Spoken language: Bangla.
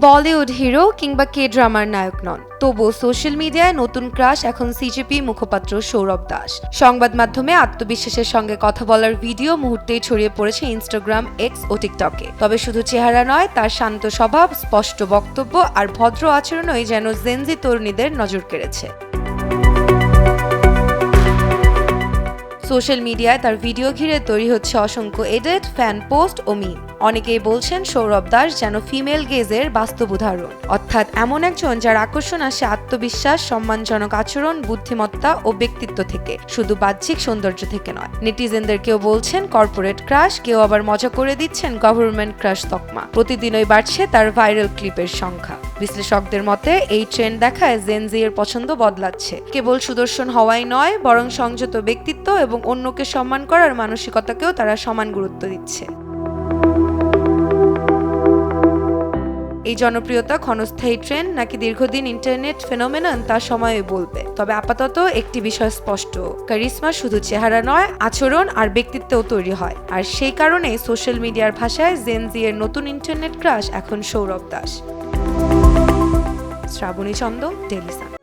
বলিউড হিরো কিংবা কে ড্রামার নায়ক নন, তবুও সোশ্যাল মিডিয়ায় নতুন ক্রাশ এখন সিজেপি মুখপাত্র সৌরভ দাস। সংবাদ মাধ্যমে আত্মবিশ্বাসের সঙ্গে কথা বলার ভিডিও মুহূর্তেই ছড়িয়ে পড়েছে ইনস্টাগ্রাম, এক্স ও টিকটকে। তবে শুধু চেহারা নয়, তার শান্ত স্বভাব, স্পষ্ট বক্তব্য আর ভদ্র আচরণই যেন জেনজি তরুণীদের নজর কেড়েছে। সোশ্যাল মিডিয়ায় তার ভিডিও ঘিরে তৈরি হচ্ছে অসংখ্য এডিট, ফ্যান পোস্ট ও মিম। অনেকেই বলছেন সৌরভ দাস যেন ফিমেল গেজের বাস্তব উদাহরণ, অর্থাৎ এমন একজন যার আকর্ষণ আসে আত্মবিশ্বাস, সম্মানজনক আচরণ, বুদ্ধিমত্তা ও ব্যক্তিত্ব থেকে, শুধু বাহ্যিক সৌন্দর্য থেকে নয়। নেটিজেনদের কেউ বলছেন কর্পোরেট ক্রাশ, কেউ আবার মজা করে দিচ্ছেন গভর্নমেন্ট ক্রাশ তকমা। প্রতিদিনই বাড়ছে তার ভাইরাল ক্লিপের সংখ্যা। বিশ্লেষকদের মতে এই ট্রেন্ড দেখায় জেনজি এর পছন্দ বদলাচ্ছে। কেবল সুদর্শন হওয়াই নয়, বরং সংযত ব্যক্তিত্ব এবং অন্যকে সম্মান করার মানসিকতাকেও তারা সমান গুরুত্ব দিচ্ছে। এই জনপ্রিয়তা ক্ষণস্থায়ী ট্রেন্ড নাকি দীর্ঘদিন ইন্টারনেট ফেনোমেনন তা সময়ই বলবে। তবে আপাতত একটি বিষয় স্পষ্ট, কারিশমা শুধু চেহারা নয়, আচরণ আর ব্যক্তিত্বেও তৈরি হয়। আর সেই কারণেই সোশ্যাল মিডিয়ার ভাষায় জেনজি এর নতুন ইন্টারনেট ক্রাশ এখন সৌরভ দাস। Shrabani Chanda, Daily Sun.